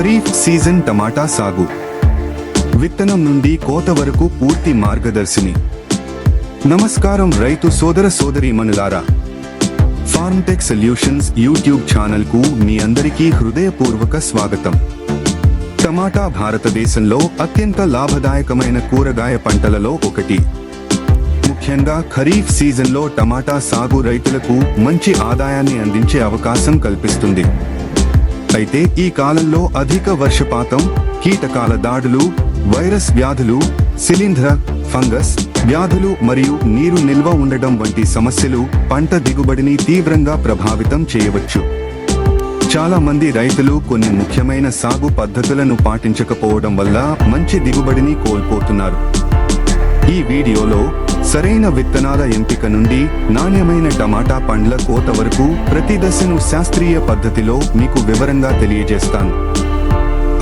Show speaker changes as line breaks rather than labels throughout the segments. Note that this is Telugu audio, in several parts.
ఖరీఫ్ సీజన్ టమాటా సాగు విత్తనం నుండి కోత వరకు పూర్తి మార్గదర్శిని. నమస్కారం రైతు సోదర సోదరీమణులారా, ఫార్మ్టెక్ సొల్యూషన్స్ యూట్యూబ్ ఛానల్ కు మీ అందరికీ హృదయపూర్వక స్వాగతం. టమాటా భారతదేశంలో అత్యంత లాభదాయకమైన కూరగాయ పంటలలో ఒకటి. ముఖ్యంగా ఖరీఫ్ సీజన్లో టమాటా సాగు రైతులకు మంచి ఆదాయాన్ని అందించే అవకాశం కల్పిస్తుంది. అయితే ఈ కాలంలో అధిక వర్షపాతం, కీటకాల దాడులు, వైరస్ వ్యాధులు, శిలీంధ్ర, ఫంగస్ వ్యాధులు మరియు నీరు నిల్వ ఉండడం వంటి సమస్యలు పంట దిగుబడిని తీవ్రంగా ప్రభావితం చేయవచ్చు. చాలా మంది రైతులు కొన్ని ముఖ్యమైన సాగు పద్ధతులను పాటించకపోవడం వల్ల మంచి దిగుబడిని కోల్పోతున్నారు. ఈ వీడియోలో సరైన విత్తనాల ఎంపిక నుండి నాణ్యమైన టమాటా పండ్ల కోత వరకు ప్రతి దశను శాస్త్రీయ పద్ధతిలో మీకు వివరంగా తెలియజేస్తాను.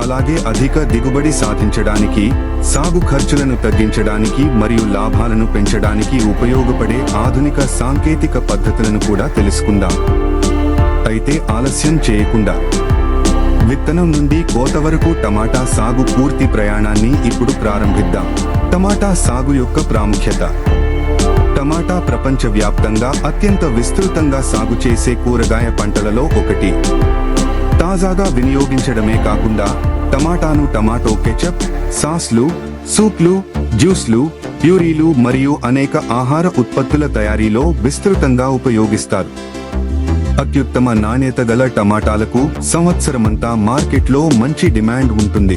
అలాగే అధిక దిగుబడి సాధించడానికి, సాగు ఖర్చులను తగ్గించడానికి మరియు లాభాలను పెంచడానికి ఉపయోగపడే ఆధునిక సాంకేతిక పద్ధతులను కూడా తెలుసుకుందాం. అయితే ఆలస్యం చేయకుండా విత్తనం నుండి కోత వరకు టమాటా సాగు పూర్తి ప్రయాణాన్ని ఇప్పుడు ప్రారంభిద్దాం. టమాటా సాగు యొక్క ప్రాముఖ్యత. టమాటా ప్రపంచవ్యాప్తంగా అత్యంత విస్తృతంగా సాగు చేసే కూరగాయ పంటలలో ఒకటి. తాజాగా వినియోగించడమే కాకుండా టమాటాను టమాటో కెచప్, సాస్లు, సూప్లు, జ్యూస్లు, ప్యూరీలు మరియు అనేక ఆహార ఉత్పత్తుల తయారీలో విస్తృతంగా ఉపయోగిస్తారు. అత్యుత్తమ నాణ్యత గల టమాటాలకు సంవత్సరమంతా మార్కెట్లో మంచి డిమాండ్ ఉంటుంది.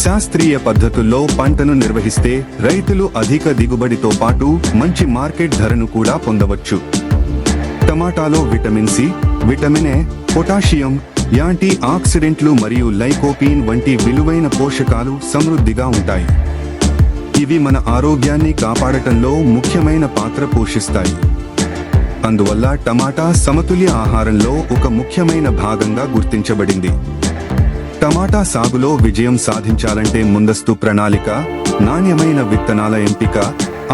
శాస్త్రీయ పద్ధతుల్లో పంటను నిర్వహిస్తే రైతులు అధిక దిగుబడితో పాటు మంచి మార్కెట్ ధరను కూడా పొందవచ్చు. టమాటాలో vitamin C, vitamin A, potassium, anti ఆక్సిడెంట్లు మరియు లైకోపీన్ వంటి విలువైన పోషకాలు సమృద్ధిగా ఉంటాయి. ఇవి మన ఆరోగ్యాన్ని కాపాడటంలో ముఖ్యమైన పాత్ర పోషిస్తాయి. అందువల్ల టమాటా సమతుల్య ఆహారంలో ఒక ముఖ్యమైన భాగంగా గుర్తించబడింది. టమాటా సాగులో విజయం సాధించాలంటే ముందస్తు ప్రణాళిక, నాణ్యమైన విత్తనాల ఎంపిక,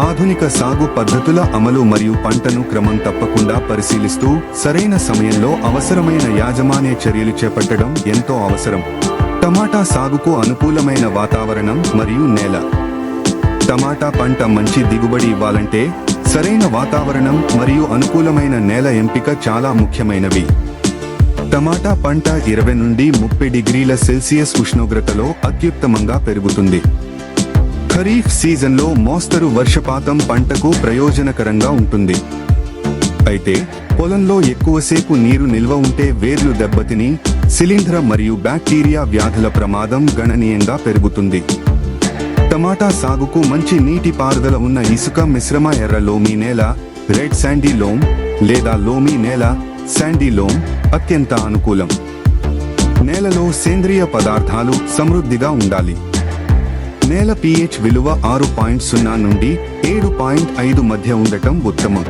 ఆధునిక సాగు పద్ధతుల అమలు మరియు పంటను క్రమం తప్పకుండా పరిశీలిస్తూ సరైన సమయంలో అవసరమైన యాజమాన్య చర్యలు చేపట్టడం ఎంతో అవసరం. టమాటా సాగుకు అనుకూలమైన వాతావరణం మరియు నేల. టమాటా పంట మంచి దిగుబడి ఇవ్వాలంటే సరైన వాతావరణం మరియు అనుకూలమైన నేల ఎంపిక చాలా ముఖ్యమైనవి. టమాటా పంట 20 నుండి 30 డిగ్రీల సెల్సియస్ ఉష్ణోగ్రతలో అత్యుత్తమంగా పెరుగుతుంది. ఖరీఫ్ సీజన్లో మోస్తరు వర్షపాతం పంటకు ప్రయోజనకరంగా ఉంటుంది. అయితే పొలంలో ఎక్కువసేపు నీరు నిల్వ ఉంటే వేర్లు దెబ్బతిని శిలీంధ్ర మరియు బ్యాక్టీరియా వ్యాధుల ప్రమాదం గణనీయంగా పెరుగుతుంది. టమాటా సాగుకు మంచి నీటి పారుదల ఉన్న ఇసుక మిశ్రమ ఎర్ర లోమీ నేల, రెడ్ శాండీ లోమ్ లేదా లోమీ నేల, శాండీ లోమ్ అత్యంత అనుకూలం. నేలలో సేంద్రియ పదార్థాలు సమృద్ధిగా ఉండాలి. నేల pH విలువ 6.0 నుండి 7.5 మధ్య ఉండటం ఉత్తమం.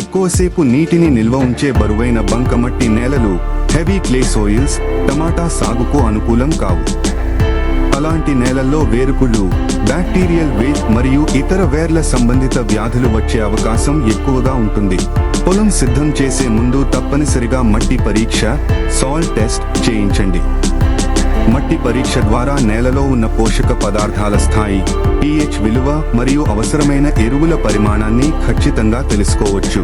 ఎక్కువసేపు నీటిని నిల్వ ఉంచే బరువైన బంకమట్టి నేలలు, హెవీ క్లే సోయిల్స్ టమాటా సాగుకు అనుకూలం కావు. అలాంటి నేలల్లో వేరుకుళ్ళు, బ్యాక్టీరియల్ వేట్ మరియు ఇతర వేర్ల సంబంధిత వ్యాధులు వచ్చే అవకాశం ఎక్కువగా ఉంటుంది. పొలం సిద్ధం చేసే ముందు తప్పనిసరిగా మట్టి పరీక్ష, సాయిల్ టెస్ట్ చేయించండి. మట్టి పరీక్ష ద్వారా నేలలో ఉన్న పోషక పదార్థాల స్థాయి, pH విలువ మరియు అవసరమైన ఎరువుల పరిమాణాన్ని ఖచ్చితంగా తెలుసుకోవచ్చు.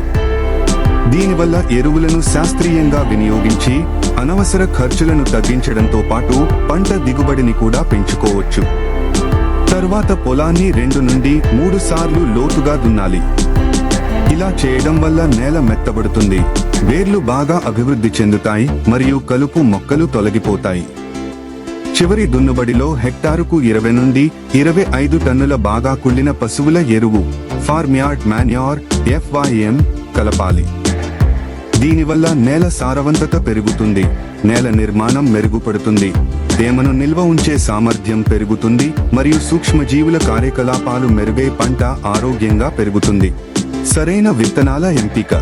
దీనివల్ల ఎరువులను శాస్త్రీయంగా వినియోగించి అనవసర ఖర్చులను తగ్గించడంతో పాటు పంట దిగుబడిని కూడా పెంచుకోవచ్చు. తరువాత పొలాన్ని 2 నుండి 3 సార్లు లోతుగా దున్నాలి. ఇలా చేయడం వల్ల నేల మెత్తబడుతుంది, వేర్లు బాగా అభివృద్ధి చెందుతాయి మరియు కలుపు మొక్కలు తొలగిపోతాయి. చివరి దున్నుబడిలో హెక్టారుకు 20 నుండి 25 టన్నుల బాగా కుళ్ళిన పశువుల ఎరువు, ఫార్మ్యార్డ్ మాన్యూర్ FYM కలపాలి. దీనివల్ల నేల సారవంతత పెరుగుతుంది, నేల నిర్మాణం మెరుగుపడుతుంది, తేమను నిల్వ ఉంచే సామర్థ్యం పెరుగుతుంది మరియు సూక్ష్మజీవుల కార్యకలాపాలు మెరుగై పంట ఆరోగ్యంగా పెరుగుతుంది. సరైన విత్తనాల ఎంపిక.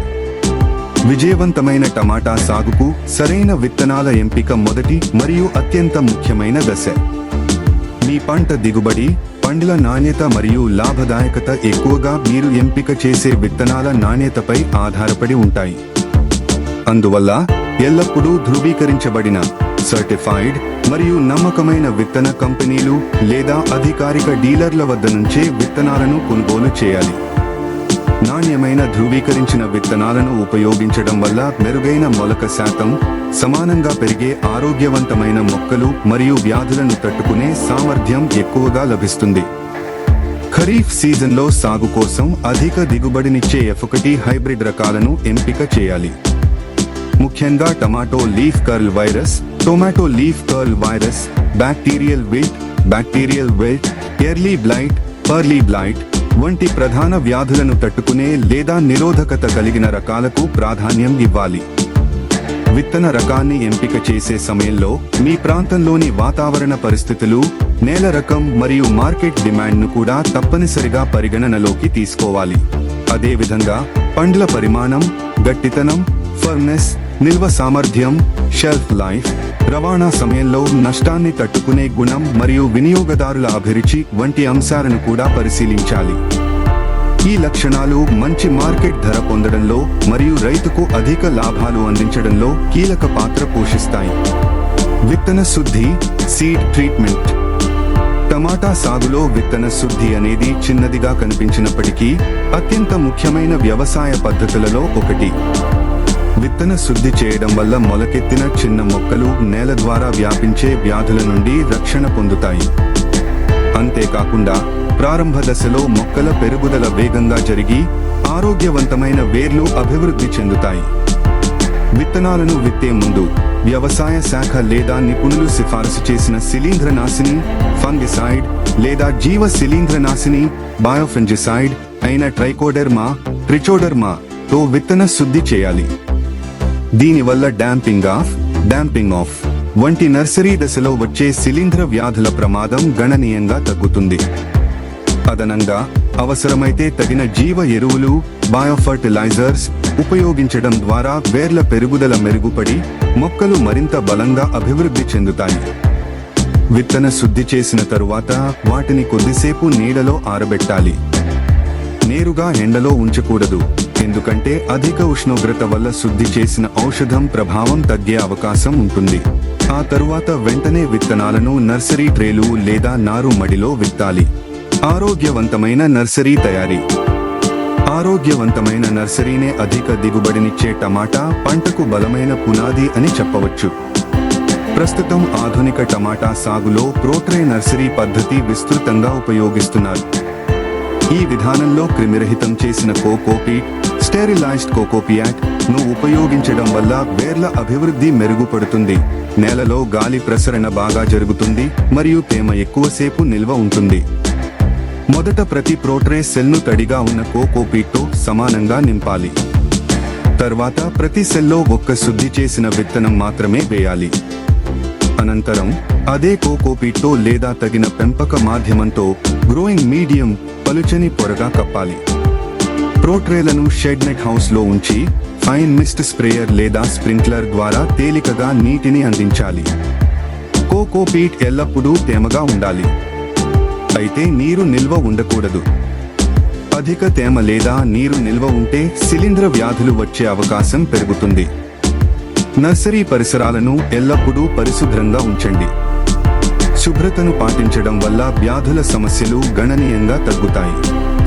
విజయవంతమైన టమాటా సాగుకు సరైన విత్తనాల ఎంపిక మొదటి మరియు అత్యంత ముఖ్యమైన దశ. మీ పంట దిగుబడి, పండ్ల నాణ్యత మరియు లాభదాయకత ఎక్కువగా మీరు ఎంపిక చేసే విత్తనాల నాణ్యతపై ఆధారపడి ఉంటాయి. అందువల్ల ఎల్లప్పుడూ ధృవీకరించబడిన సర్టిఫైడ్ మరియు నమ్మకమైన విత్తన కంపెనీలు లేదా అధికారిక డీలర్ల వద్ద నుంచే విత్తనాలను కొనుగోలు చేయాలి. నాణ్యమైన ధృవీకరించిన విత్తనాలను ఉపయోగించడం వల్ల మెరుగైన మొలక శాతం, సమానంగా పెరిగే ఆరోగ్యవంతమైన మొక్కలు మరియు వ్యాధులను తట్టుకునే సామర్థ్యం ఎక్కువగా లభిస్తుంది. ఖరీఫ్ సీజన్లో సాగు కోసం అధిక దిగుబడినిచ్చే F1 హైబ్రిడ్ రకాలను ఎంపిక చేయాలి. ముఖ్యంగా tomato leaf curl virus, bacterial wilt, early blight వంటి ప్రధాన వ్యాధులను తట్టుకునే లేదా నిరోధకత కలిగిన రకాలకు ప్రాధాన్యం ఇవ్వాలి. విత్తన రకాన్ని ఎంపిక చేసే సమయంలో మీ ప్రాంతంలోని వాతావరణ పరిస్థితులు, నేల రకం మరియు మార్కెట్ డిమాండ్ను కూడా తప్పనిసరిగా పరిగణనలోకి తీసుకోవాలి. అదేవిధంగా పండ్ల పరిమాణం, గట్టితనం, ఫర్నెస్, నిల్వ సామర్థ్యం, షెల్ఫ్ లైఫ్, రవాణా సమయంలో నష్టాన్ని తట్టుకునే గుణం మరియు వినియోగదారుల అభిరుచి వంటి అంశాలను కూడా పరిశీలించాలి. ఈ లక్షణాలు మంచి మార్కెట్ ధర పొందడంలో మరియు రైతుకు అధిక లాభాలు అందించడంలో కీలక పాత్ర పోషిస్తాయి. విత్తన శుద్ధి, సీడ్ ట్రీట్మెంట్. టమాటా సాగులో విత్తన శుద్ధి అనేది చిన్నదిగా కనిపించినప్పటికీ అత్యంత ముఖ్యమైన వ్యవసాయ పద్ధతులలో ఒకటి. విత్తన శుద్ధి చేయడం వల్ల మొలకెత్తిన చిన్న మొక్కలు నేల ద్వారా వ్యాపించే వ్యాధుల నుండి రక్షణ పొందుతాయి. అంతేకాకుండా ప్రారంభ దశలో మొక్కల పెరుగుదల వేగంగా జరిగి ఆరోగ్యవంతమైన వేర్లు అభివృద్ధి చెందుతాయి. విత్తనాలను విత్తే ముందు వ్యవసాయ శాఖ లేదా నిపుణులు సిఫారసు చేసిన శిలీంధ్రనాశిని, ఫంగిసైడ్ లేదా జీవ శిలీంధ్రనాశిని, బయోఫంజిసైడ్ అయిన ట్రిచోడర్మా తో విత్తన శుద్ధి చేయాలి. దీనివల్ల డాంపింగ్ ఆఫ్ వంటి నర్సరీ దశలో వచ్చే శిలీంధ్ర వ్యాధుల ప్రమాదం గణనీయంగా తగ్గుతుంది. అదనంగా అవసరమైతే తగిన జీవ ఎరువులు, బయోఫర్టిలైజర్స్ ఉపయోగించడం ద్వారా వేర్ల పెరుగుదల మెరుగుపడి మొక్కలు మరింత బలంగా అభివృద్ధి చెందుతాయి. విత్తన శుద్ధి చేసిన తరువాత వాటిని కొద్దిసేపు నీడలో ఆరబెట్టాలి. నేరుగా ఎండలో ఉంచకూడదు, ఎందుకంటే అధిక ఉష్ణోగ్రత వల్ల శుద్ధి చేసిన ఔషధం ప్రభావం తగ్గే అవకాశం ఉంటుంది. ఆ తరువాత వెంటనే విత్తనాలను నర్సరీ ట్రేలు లేదా నారు మడిలో విత్తాలి. ఆరోగ్యవంతమైన నర్సరీ తయారీ. ఆరోగ్యవంతమైన నర్సరీనే అధిక దిగుబడినిచ్చే టమాటా పంటకు బలమైన పునాది అని చెప్పవచ్చు. ప్రస్తుతం ఆధునిక టమాటా సాగులో ప్రోట్రే నర్సరీ పద్ధతి విస్తృతంగా ఉపయోగిస్తున్నారు. ఈ విధానంలో క్రిమిరహితం చేసిన కోకోపీట్, స్టెరిలైజ్డ్ కోకోపియాట్ ను ఉపయోగించడం వల్ల వేర్ల అభివృద్ధి మెరుగుపడుతుంది, నేలలో గాలి ప్రసరణ బాగా జరుగుతుంది మరియు తేమ ఎక్కువసేపు నిల్వ ఉంటుంది. మొదట ప్రతి ప్రోట్రే సెల్ను తడిగా ఉన్న కోకోపీట్తో సమానంగా నింపాలి. తర్వాత ప్రతి సెల్లో ఒక్క శుద్ధి చేసిన విత్తనం మాత్రమే వేయాలి. అనంతరం అదే కోకోపీట్తో లేదా తగిన పెంపక మాధ్యమంతో గ్రోయింగ్ మీడియం పలుచని పొరగా కప్పాలి. ప్రోట్రేలను షెడ్ నెట్ హౌస్ లో ఉంచి ఫైన్ మిస్ట్ స్ప్రేయర్ లేదా స్ప్రింక్లర్ ద్వారా తేలికగా నీటిని అందించాలి. కోకోపీట్ ఎల్లప్పుడూ తేమగా ఉండాలి, అయితే నీరు నిల్వ ఉండకూడదు. అధిక తేమ లేదా నీరు నిల్వ ఉంటే శిలీంధ్ర వ్యాధులు వచ్చే అవకాశం పెరుగుతుంది. నర్సరీ పరిసరాలను ఎల్లప్పుడూ పరిశుభ్రంగా ఉంచండి. శుభ్రతను పాటించడం వల్ల వ్యాధుల సమస్యలు గణనీయంగా తగ్గుతాయి.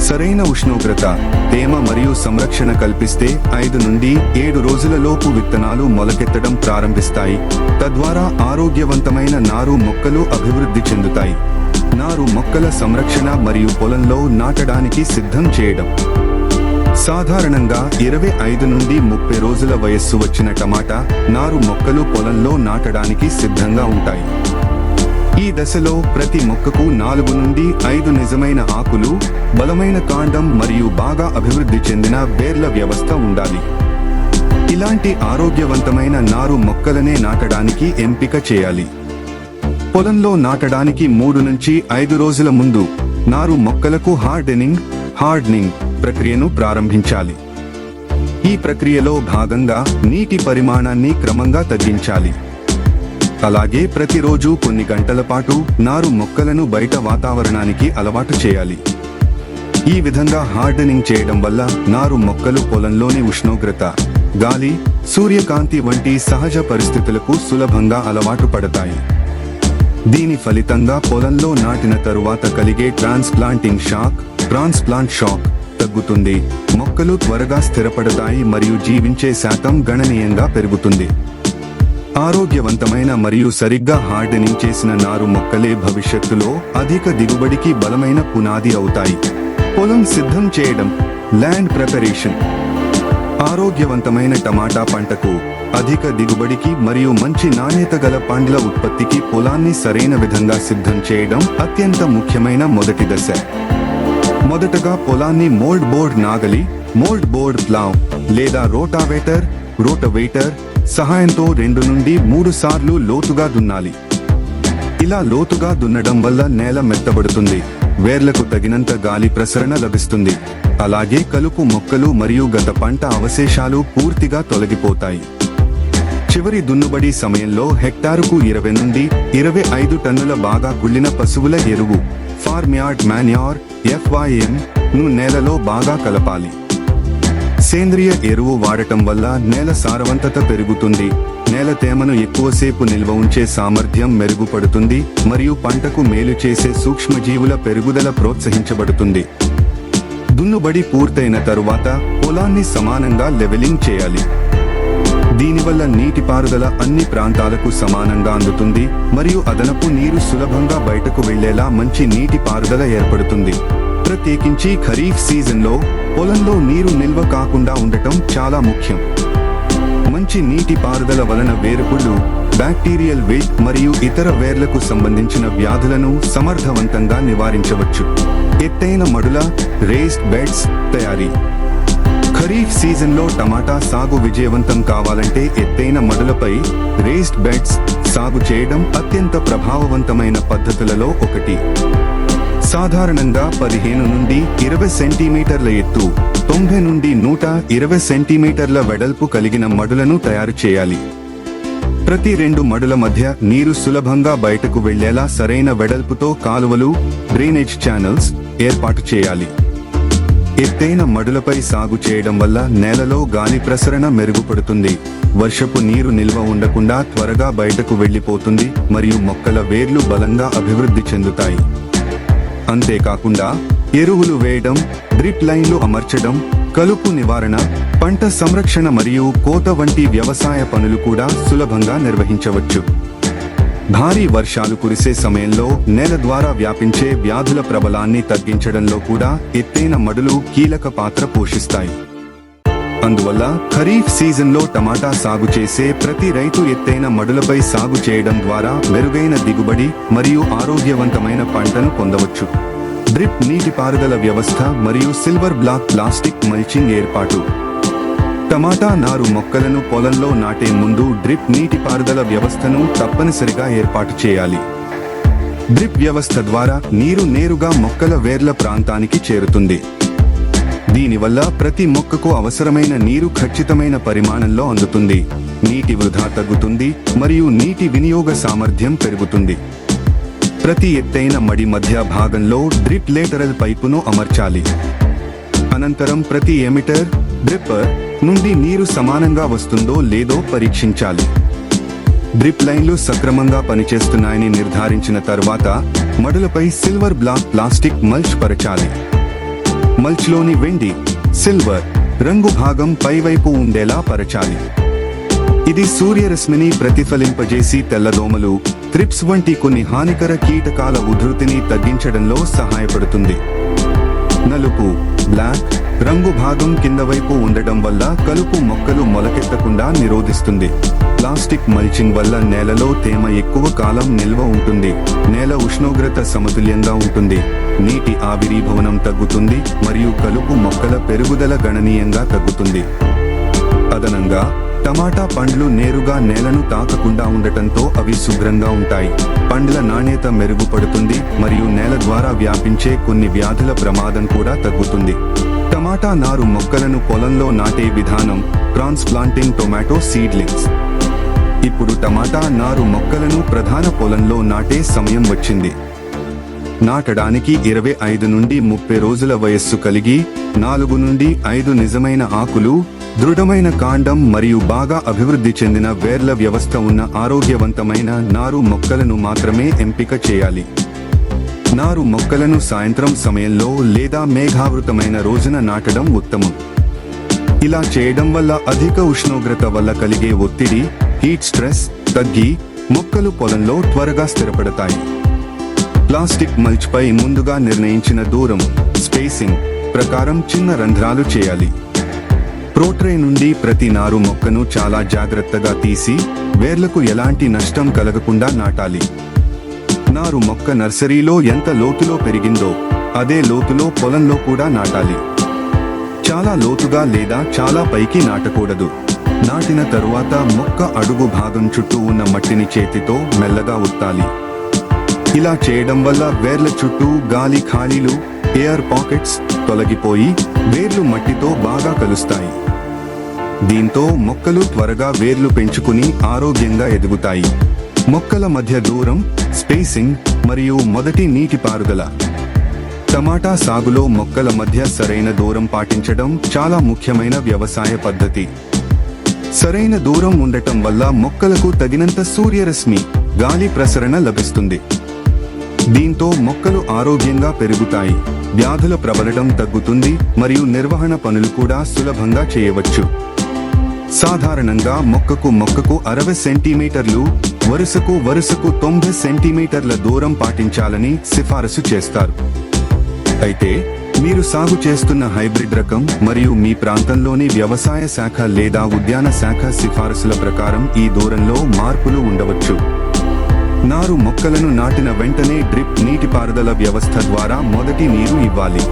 సరైన ఉష్ణోగ్రత, తేమ మరియు సంరక్షణ కల్పిస్తే 5 నుండి 7 రోజులలోపు విత్తనాలు మొలకెత్తడం ప్రారంభిస్తాయి. తద్వారా ఆరోగ్యవంతమైన నారు మొక్కలు అభివృద్ధి చెందుతాయి. నారు మొక్కల సంరక్షణ మరియు పొలంలో నాటడానికి సిద్ధం చేయడం. సాధారణంగా 25 నుండి 30 రోజుల వయస్సు వచ్చిన టమాటా నారు మొక్కలు పొలంలో నాటడానికి సిద్ధంగా ఉంటాయి. ఈ దశలో ప్రతి మొక్కకు 4 నుండి 5 నిజమైన ఆకులు, బలమైన కాండం మరియు బాగా అభివృద్ధి చెందిన వేర్ల వ్యవస్థ ఉండాలి. ఇలాంటి ఆరోగ్యవంతమైన నారు మొక్కలనే నాటడానికి ఎంపిక చేయాలి. పొలంలో నాటడానికి 3 నుంచి 5 రోజుల ముందు నారు మొక్కలకు హార్డనింగ్ ప్రక్రియను ప్రారంభించాలి. ఈ ప్రక్రియలో భాగంగా నీటి పరిమాణాన్ని క్రమంగా తగ్గించాలి. అలాగే ప్రతిరోజు కొన్ని గంటల పాటు నారు మొక్కలను బయట వాతావరణానికి అలవాటు చేయాలి. ఈ విధంగా హార్డనింగ్ చేయడం వల్ల నారు మొక్కలు పొలంలోని ఉష్ణోగ్రత, గాలి, సూర్యకాంతి వంటి సహజ పరిస్థితులకు సులభంగా అలవాటు పడతాయి. దీని ఫలితంగా పొలంలో నాటిన తరువాత కలిగే ట్రాన్స్ప్లాంట్ షాక్ తగ్గుతుంది. మొక్కలు త్వరగా స్థిరపడతాయి మరియు జీవించే శాతం గణనీయంగా పెరుగుతుంది. ఆరోగ్యవంతమైన మరియు సరిగ్గా హార్డెనింగ్ చేసిన నారు మొక్కలే భవిష్యత్తులో అధిక దిగుబడికి బలమైన పునాది అవుతాయి. పొలం సిద్ధం చేయడం, ల్యాండ్ ప్రిపరేషన్. ఆరోగ్యవంతమైన టమాటా పంటకు, అధిక దిగుబడికి మరియు మంచి నాణ్యత గల పండ్ల ఉత్పత్తికి పొలాన్ని సరైన విధంగా సిద్ధం చేయడం అత్యంత ముఖ్యమైన మొదటి దశ. మొదటగా పొలాన్ని మోల్డ్ బోర్డ్ ప్లావ్ లేదా రోటవేటర్ సహాయంతో 2 నుండి 3 సార్లు లోతుగా దున్నాలి. ఇలా లోతుగా దున్నడం వల్ల నేల మెత్తబడుతుంది, వేర్లకు తగినంత గాలి ప్రసరణ లభిస్తుంది. అలాగే కలుపు మొక్కలు మరియు గత పంట అవశేషాలు పూర్తిగా తొలగిపోతాయి. చివరి దున్నుబడి సమయంలో హెక్టారుకు 20 నుండి 25 టన్నుల బాగా కుళ్ళిన పశువుల ఎరువు ఫార్మ్ యార్డ్ మాన్యూర్ FYM ను నేలలో బాగా కలపాలి. సేంద్రియ ఎరువు వాడటం వల్ల నేల సారవంతత పెరుగుతుంది, నేల తేమను ఎక్కువసేపు నిల్వ ఉంచే సామర్థ్యం మెరుగుపడుతుంది మరియు పంటకు మేలు చేసే సూక్ష్మజీవుల పెరుగుదల ప్రోత్సహించబడుతుంది. దున్నుబడి పూర్తయిన తరువాత పొలాన్ని సమానంగా లెవెలింగ్ చేయాలి. దీనివల్ల నీటిపారుదల అన్ని ప్రాంతాలకు సమానంగా అందుతుంది మరియు అదనపు నీరు సులభంగా బయటకు వెళ్లేలా మంచి నీటిపారుదల ఏర్పడుతుంది. ప్రత్యేకించి ఖరీఫ్ సీజన్లో పొలంలో నీరు నిల్వ కాకుండా ఉండటం చాలా ముఖ్యం. మంచి నీటిపారుదల వలన వేరుకుళ్ళు, బ్యాక్టీరియల్ విల్ట్ మరియు ఇతర వేర్లకు సంబంధించిన వ్యాధులను సమర్థవంతంగా నివారించవచ్చు. ఎత్తైన మడుల రేస్డ్ బెడ్స్ తయారీ. ఖరీఫ్ సీజన్లో టమాటా సాగు విజయవంతం కావాలంటే ఎత్తైన మడులపై రేస్డ్ బెడ్స్ సాగు చేయడం అత్యంత ప్రభావవంతమైన పద్ధతులలో ఒకటి. సాధారణంగా 15 నుండి 20 సెంటీమీటర్ల ఎత్తు, 90 నుండి 120 సెంటీమీటర్ల వెడల్పు కలిగిన మడులను తయారు చేయాలి. ప్రతి 2 మడుల మధ్య నీరు సులభంగా బయటకు వెళ్లేలా సరైన వెడల్పుతో కాలువలు, డ్రైనేజ్ ఛానల్స్ ఏర్పాటు చేయాలి. ఎత్తైన మడులపై సాగు చేయడం వల్ల నేలలో గాలి ప్రసరణ మెరుగుపడుతుంది, వర్షపు నీరు నిల్వ ఉండకుండా త్వరగా బయటకు వెళ్లిపోతుంది మరియు మొక్కల వేర్లు బలంగా అభివృద్ధి చెందుతాయి. అంతేకాకుండా ఎరువులు వేయడం, డ్రిప్ లైన్లు అమర్చడం, కలుపు నివారణ, పంట సంరక్షణ మరియు కోత వంటి వ్యవసాయ పనులు కూడా సులభంగా నిర్వహించవచ్చు. భారీ వర్షాలు కురిసే సమయంలో నేల ద్వారా వ్యాపించే వ్యాధుల ప్రబలాన్ని తగ్గించడంలో కూడా ఎత్తైన మడులు కీలక పాత్ర పోషిస్తాయి. అందువల్ల ఖరీఫ్ సీజన్లో టమాటా సాగు చేసే ప్రతి రైతు ఎత్తైన మడులపై సాగు చేయడం ద్వారా మెరుగైన దిగుబడి మరియు ఆరోగ్యవంతమైన పంటను పొందవచ్చు. డ్రిప్ నీటిపారుదల వ్యవస్థ మరియు సిల్వర్ బ్లాక్ ప్లాస్టిక్ మల్చింగ్ ఏర్పాటు. టమాటా నారు మొక్కలను పొలంలో నాటే ముందు డ్రిప్ నీటిపారుదల వ్యవస్థను తప్పనిసరిగా ఏర్పాటు చేయాలి. డ్రిప్ వ్యవస్థ ద్వారా నీరు నేరుగా మొక్కల వేర్ల ప్రాంతానికి చేరుతుంది. దీనివల్ల ప్రతి మొక్కకు అవసరమైన నీరు ఖచ్చితమైన పరిమాణంలో అందుతుంది, నీటి వృధా తగ్గుతుంది మరియు నీటి వినియోగ సామర్థ్యం పెరుగుతుంది. ప్రతి ఎత్తైన మడి మధ్య భాగంలో డ్రిప్ లేటరల్ పైపును అమర్చాలి. అనంతరం ప్రతి ఎమిటర్, డ్రిప్పర్ నుండి నీరు సమానంగా వస్తుందో లేదో పరీక్షించాలి. డ్రిప్ లైన్లు సక్రమంగా పనిచేస్తున్నాయని నిర్ధారించిన తర్వాత మడులపై సిల్వర్ బ్లాక్ ప్లాస్టిక్ మల్చ్ పరచాలి. మల్చ్లోని వెండి, సిల్వర్ రంగు భాగం పైవైపు ఉండేలా పరచాలి. ఇది సూర్యరశ్మిని ప్రతిఫలింపజేసి తెల్లదోమలు, త్రిప్స్ వంటి కొన్ని హానికర కీటకాల ఉధృతిని తగ్గించడంలో సహాయపడుతుంది. నలుపు, బ్లాక్ రంగు భాగం కింద వైపు ఉండడం వల్ల కలుపు మొక్కలు మొలకెత్తకుండా నిరోధిస్తుంది. ప్లాస్టిక్ మల్చింగ్ వల్ల నేలలో తేమ ఎక్కువ కాలం నిల్వ ఉంటుంది, నేల ఉష్ణోగ్రత సమతుల్యంగా ఉంటుంది, నీటి ఆవిరీభవనం తగ్గుతుంది మరియు కలుపు మొక్కల పెరుగుదల గణనీయంగా తగ్గుతుంది. అదనంగా టమాటా పండ్లు నేరుగా నేలను తాకకుండా ఉండటంతో అవి శుభ్రంగా ఉంటాయి, పండ్ల నాణ్యత మెరుగుపడుతుంది మరియు నేల ద్వారా వ్యాపించే కొన్ని వ్యాధుల ప్రమాదం కూడా తగ్గుతుంది. టమాటా నారు మొక్కలను పొలంలో నాటే విధానం ట్రాన్స్ప్లాంటింగ్ టొమాటో సీడ్లింగ్స్. ఇప్పుడు టమాటా నారు మొక్కలను ప్రధాన పొలంలో నాటే సమయం వచ్చింది. నాటడానికి 25 నుండి 30 రోజుల వయస్సు కలిగి 4 నుండి 5 నిజమైన ఆకులు, దృఢమైన కాండం మరియు బాగా అభివృద్ధి చెందిన వేర్ల వ్యవస్థ ఉన్న ఆరోగ్యవంతమైన నారు మొక్కలను మాత్రమే ఎంపిక చేయాలి. నారు మొక్కలను సాయంత్రం సమయంలో లేదా మేఘావృతమైన రోజున నాటడం ఉత్తమం. ఇలా చేయడం వల్ల అధిక ఉష్ణోగ్రత వల్ల కలిగే ఒత్తిడి, హీట్ స్ట్రెస్ తగ్గి మొక్కలు పొలంలో త్వరగా స్థిరపడతాయి. ప్లాస్టిక్ మల్చ్ పై ముందుగా నిర్ణయించిన దూరం, స్పేసింగ్ ప్రకారం చిన్న రంధ్రాలు చేయాలి. ప్రోట్రే నుండి ప్రతి నారు మొక్కను చాలా జాగ్రత్తగా తీసి వేర్లకు ఎలాంటి నష్టం కలగకుండా నాటాలి. నారు మొక్క నర్సరీలో ఎంత లోతులో పెరిగిందో అదే లోతులో పొలంలో కూడా నాటాలి. చాలా లోతుగా లేదా చాలా పైకి నాటకూడదు. నాటిన తరువాత మొక్క అడుగు భాగం చుట్టూ ఉన్న మట్టిని చేతితో మెల్లగా ఉత్తాలి. ఇలా చేయడం వల్ల వేర్ల చుట్టూ గాలి ఖాళీలు, ఎయిర్ పాకెట్స్ తొలగిపోయి వేర్లు మట్టితో బాగా కలుస్తాయి. దీంతో మొక్కలు త్వరగా వేర్లు పెంచుకుని ఆరోగ్యంగా ఎదుగుతాయి. మొక్కల మధ్య దూరం, స్పేసింగ్ మరియు మొదటి నీటిపారుదల. టమాటా సాగులో మొక్కల మధ్య సరైన దూరం పాటించడం చాలా ముఖ్యమైన వ్యవసాయ పద్ధతి. సరైన దూరం ఉండటం వల్ల మొక్కలకు తగినంత సూర్యరశ్మి, గాలి ప్రసరణ లభిస్తుంది. దీంతో మొక్కలు ఆరోగ్యంగా పెరుగుతాయి, వ్యాధుల ప్రబలడం తగ్గుతుంది మరియు నిర్వహణ పనులు కూడా సులభంగా చేయవచ్చు. సాధారణంగా మొక్కకు 60 సెంటీమీటర్లు, వరుసకు 90 సెంటీమీటర్ల దూరం పాటించాలని సిఫారసు చేస్తారు. అయితే మీరు సాగు చేస్తున్న హైబ్రిడ్ రకం మరియు మీ ప్రాంతంలోని వ్యవసాయ శాఖ లేదా ఉద్యాన శాఖ సిఫారసుల ప్రకారం ఈ దూరంలో మార్పులు ఉండవచ్చు. నారు మొక్కలను నాటిన వెంటనే డ్రిప్ నీటిపారుదల వ్యవస్థ ద్వారా మొదటి నీరు ఇవ్వాలి.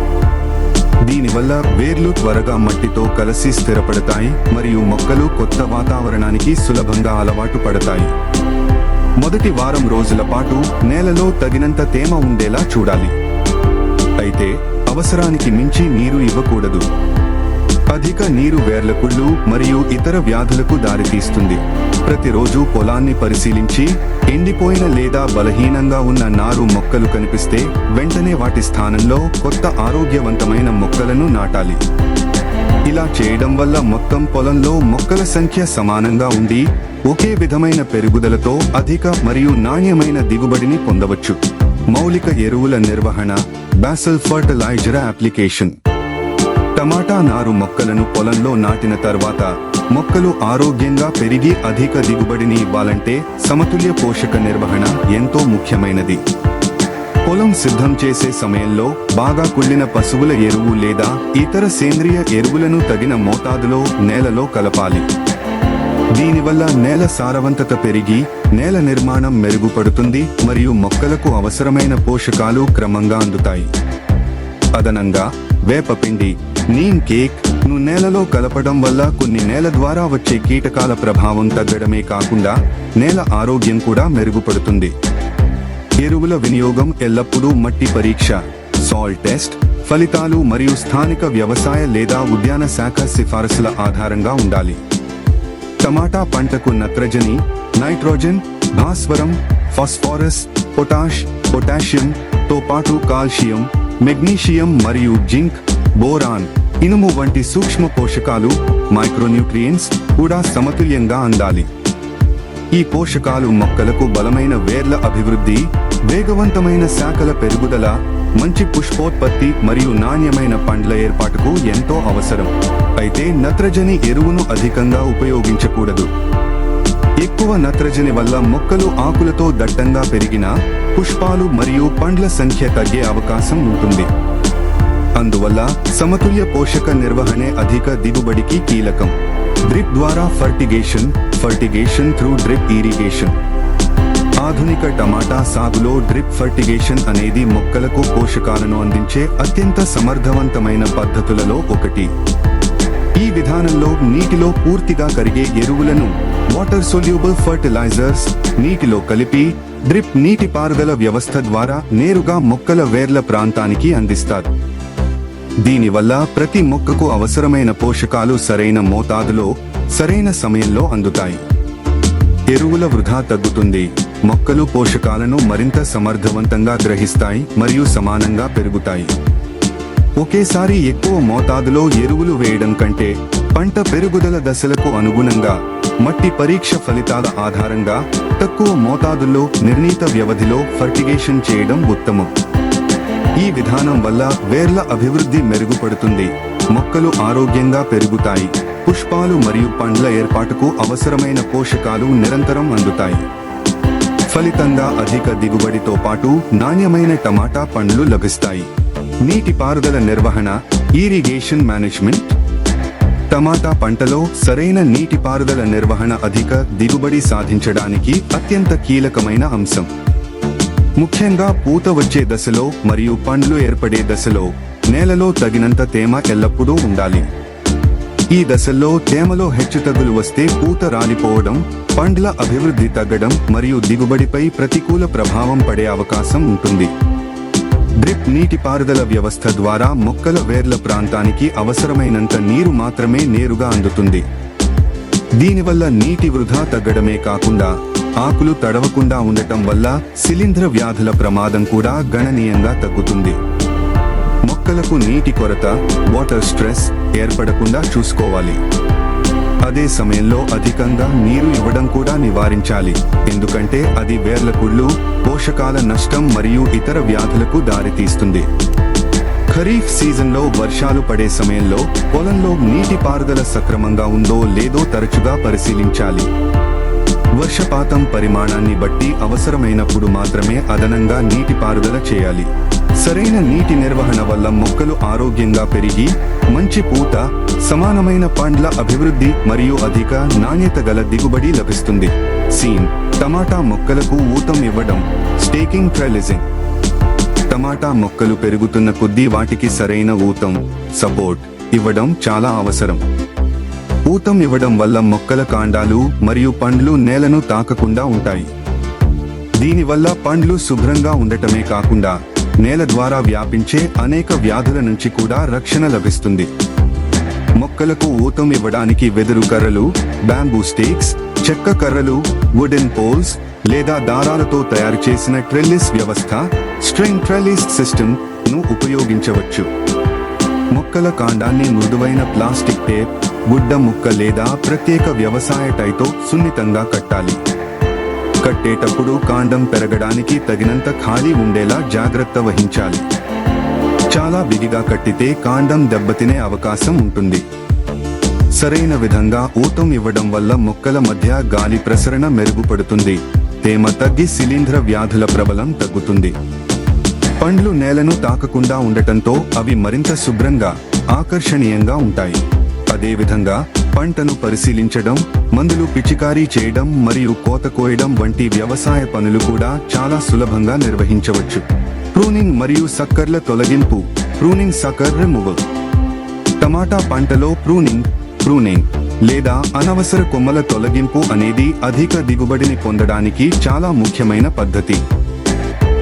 దీనివల్ల వేర్లు త్వరగా మట్టితో కలిసి స్థిరపడతాయి మరియు మొక్కలు కొత్త వాతావరణానికి సులభంగా అలవాటు పడతాయి. మొదటి వారం రోజుల పాటు నేలలో తగినంత తేమ ఉండేలా చూడాలి. అయితే అవసరానికి మించి నీరు ఇవ్వకూడదు. అధిక నీరు వేర్ల కుళ్ళు మరియు ఇతర వ్యాధులకు దారితీస్తుంది. ప్రతిరోజు పొలాన్ని పరిశీలించి ఎండిపోయిన లేదా బలహీనంగా ఉన్న నారు మొక్కలు కనిపిస్తే వెంటనే వాటి స్థానంలో కొత్త ఆరోగ్యవంతమైన మొక్కలను నాటాలి. ఇలా చేయడం వల్ల మొత్తం పొలంలో మొక్కల సంఖ్య సమానంగా ఉండి ఒకే విధమైన పెరుగుదలతో అధిక మరియు నాణ్యమైన దిగుబడిని పొందవచ్చు. మౌలిక ఎరువుల నిర్వహణ, బేసల్ ఫర్టిలైజర్ అప్లికేషన్. టమాటా నారు మొక్కలను పొలంలో నాటిన తర్వాత మొక్కలు ఆరోగ్యంగా పెరిగి అధిక దిగుబడిని ఇవ్వాలంటే సమతుల్య పోషక నిర్వహణ ఎంతో ముఖ్యమైనది. పొలం సిద్ధం చేసే సమయంలో బాగా కుళ్ళిన పశువుల ఎరువు లేదా ఇతర సేంద్రియ ఎరువులను తగిన మోతాదులో నేలలో కలపాలి. దీనివల్ల నేల సారవంతత పెరిగి నేల నిర్మాణం మెరుగుపడుతుంది మరియు మొక్కలకు అవసరమైన పోషకాలు క్రమంగా అందుతాయి. అదనంగా వేపపిండి, నీమ్ కేక్ ను నేలలో కలపడం వల్ల కొన్ని నేల ద్వారా వచ్చే కీటకాల ప్రభావం తగ్గడమే కాకుండా నేల ఆరోగ్యం కూడా మెరుగుపడుతుంది. ఎరువుల వినియోగం ఎల్లప్పుడూ మట్టి పరీక్ష, సాయిల్ టెస్ట్ ఫలితాలు మరియు స్థానిక వ్యవసాయ లేదా ఉద్యాన శాఖ సిఫారసుల ఆధారంగా ఉండాలి. టమాటా పంటకు నత్రజని, నైట్రోజన్, భాస్వరం, ఫాస్ఫరస్, పొటాషియం తో పాటు కాల్షియం, మెగ్నీషియం మరియు జింక్, బోరాన్, ఇనుము వంటి సూక్ష్మ పోషకాలు, మైక్రోన్యూట్రియంట్స్ కూడా సమతుల్యంగా అందాలి. ఈ పోషకాలు మొక్కలకు బలమైన వేర్ల అభివృద్ధి, వేగవంతమైన శాఖల పెరుగుదల, మంచి పుష్పోత్పత్తి మరియు నాణ్యమైన పండ్ల ఏర్పాటుకు ఎంతో అవసరం. అయితే నత్రజని ఎరువును అధికంగా ఉపయోగించకూడదు. ఎక్కువ నత్రజని వల్ల మొక్కలు ఆకులతో దట్టంగా పెరిగినా పుష్పాలు మరియు పండ్ల సంఖ్య తగ్గే అవకాశం ఉంటుంది. అందువల్ల సమతుల్య పోషక నిర్వహణే అధిక దిగుబడికి కీలకం. డ్రిప్ ద్వారా ఫర్టిగేషన్ త్రూ డ్రిప్ ఇరిగేషన్. ఆధునిక టమాటా సాగులో డ్రిప్ ఫర్టిగేషన్ అనేది మొక్కలకు పోషకాలను అందించే అత్యంత సమర్థవంతమైన పద్ధతులలో ఒకటి. ఈ విధానంలో నీటిలో పూర్తిగా కరిగే ఎరువులను వాటర్ సొల్యూబుల్ ఫర్టిలైజర్స్ నీటిలో కలిపి డ్రిప్ నీటిపారుదల వ్యవస్థ ద్వారా నేరుగా మొక్కల వేర్ల ప్రాంతానికి అందిస్తారు. దీనివల్ల ప్రతి మొక్కకు అవసరమైన పోషకాలు సరైన మోతాదులో సరైన సమయంలో అందుతాయి. ఎరువుల వృధా తగ్గుతుంది. మొక్కలు పోషకాలను మరింత సమర్థవంతంగా గ్రహిస్తాయి మరియు సమానంగా పెరుగుతాయి. ఒకేసారి ఎక్కువ మోతాదులో ఎరువులు వేయడం కంటే పంట పెరుగుదల దశలకు అనుగుణంగా మట్టి పరీక్ష ఫలితాల ఆధారంగా తక్కువ మోతాదుల్లో నిర్ణీత వ్యవధిలో ఫర్టిగేషన్ చేయడం ఉత్తమం. ఈ విధానం వల్ల వేర్ల అభివృద్ధి మెరుగుపడుతుంది, మొక్కలు ఆరోగ్యంగా పెరుగుతాయి, పుష్పాలు మరియు పండ్ల ఏర్పాటుకు అవసరమైన పోషకాలు నిరంతరం అందుతాయి. ఫలితంగా అధిక దిగుబడితో పాటు నాణ్యమైన టమాటా పండ్లు లభిస్తాయి. నీటిపారుదల నిర్వహణ, ఇరిగేషన్ మేనేజ్మెంట్. టమాటా పంటలో సరైన నీటిపారుదల నిర్వహణ అధిక దిగుబడి సాధించడానికి అత్యంత కీలకమైన అంశం. ముఖ్యంగా పూత వచ్చే దశలో మరియు పండ్లు ఏర్పడే దశలో నేలలో తగినంత తేమ ఎల్లప్పుడూ ఉండాలి. ఈ దశల్లో తేమలో హెచ్చుతగ్గులు వస్తే పూత రాలిపోవడం, పండ్ల అభివృద్ధి తగ్గడం మరియు దిగుబడిపై ప్రతికూల ప్రభావం పడే అవకాశం ఉంటుంది. డ్రిప్ నీటిపారుదల వ్యవస్థ ద్వారా మొక్కల వేర్ల ప్రాంతానికి అవసరమైనంత నీరు మాత్రమే నేరుగా అందుతుంది. దీనివల్ల నీటి వృధా తగ్గడమే కాకుండా ఆకులు తడవకుండా ఉండటం వల్ల శిలీంధ్ర వ్యాధుల ప్రమాదం కూడా గణనీయంగా తగ్గుతుంది. మొక్కలకు నీటి కొరత, వాటర్ స్ట్రెస్ ఏర్పడకుండా చూసుకోవాలి. అదే సమయంలో అధికంగా నీరు ఇవ్వడం కూడా నివారించాలి, ఎందుకంటే అది వేర్ల కుళ్ళు, పోషకాల నష్టం మరియు ఇతర వ్యాధులకు దారితీస్తుంది. ఖరీఫ్ సీజన్లో వర్షాలు పడే సమయంలో పొలంలో నీటిపారుదల సక్రమంగా ఉందో లేదో తరచుగా పరిశీలించాలి. వర్షపాతం పరిమాణాన్ని బట్టి అవసరమైనప్పుడు మాత్రమే అదనంగా నీటిపారుదల చేయాలి. సరైన నీటి నిర్వహణ వల్ల మొక్కలు ఆరోగ్యంగా పెరిగి మంచి పూత, సమానమైన పండ్ల అభివృద్ధి మరియు అధిక నాణ్యత గల దిగుబడి లభిస్తుంది. సీన్ టమాటా మొక్కలకు ఊతం ఇవ్వడం, స్టేకింగ్ ట్రెలిజింగ్. టమాటా మొక్కలు పెరుగుతున్న కొద్దీ వాటికి సరైన ఊతం, సపోర్ట్ ఇవ్వడం చాలా అవసరం. ఊతం ఇవ్వడం వల్ల మొక్కల కాండాలు మరియు పండ్లు నేలను తాకకుండా ఉంటాయి. దీనివల్ల పండ్లు శుభ్రంగా ఉండటమే కాకుండా నేల ద్వారా వ్యాపించే అనేక వ్యాధుల నుంచి కూడా రక్షణ లభిస్తుంది. మొక్కలకు ఊతం ఇవ్వడానికి వెదురు కర్రలు, బ్యాంబూ స్టేక్స్, చెక్క కర్రలు, వుడెన్ పోల్స్ లేదా దారాలతో తయారు చేసిన ట్రెల్లిస్ వ్యవస్థ, స్ట్రింగ్ ట్రెల్లిస్ సిస్టమ్ ను ఉపయోగించవచ్చు. మొక్కల కాండాన్ని మృదువైన ప్లాస్టిక్ టేప్, గుడ్డ ముక్క లేదా ప్రత్యేక వ్యవసాయ టైతో సున్నితంగా కట్టాలి. కట్టేటప్పుడు కాండం పెరగడానికి తగినంత ఖాళీ ఉండేలా జాగ్రత్త వహించాలి. చాలా విడిగా కట్టితే కాండం దెబ్బతినే అవకాశం ఉంటుంది. సరైన విధంగా ఊతం ఇవ్వడం వల్ల మొక్కల మధ్య గాలి ప్రసరణ మెరుగుపడుతుంది, తేమ తగ్గి శిలీంధ్ర వ్యాధుల ప్రబలం తగ్గుతుంది. పండ్లు నేలను తాకకుండా ఉండటంతో అవి మరింత శుభ్రంగా, ఆకర్షణీయంగా ఉంటాయి. అదేవిధంగా పంటను పరిశీలించడం, మందులు పిచికారీ చేయడం మరియు కోత కోయడం వంటి వ్యవసాయ పనులు కూడా చాలా సులభంగా నిర్వహించవచ్చు. ప్రూనింగ్ మరియు సక్కర్ల తొలగింపు, ప్రూనింగ్ సక్కర్ రిమూవల్. టమాటా పంటలో ప్రూనింగ్ లేదా అనవసర కొమ్మల తొలగింపు అనేది అధిక దిగుబడిని పొందడానికి చాలా ముఖ్యమైన పద్ధతి.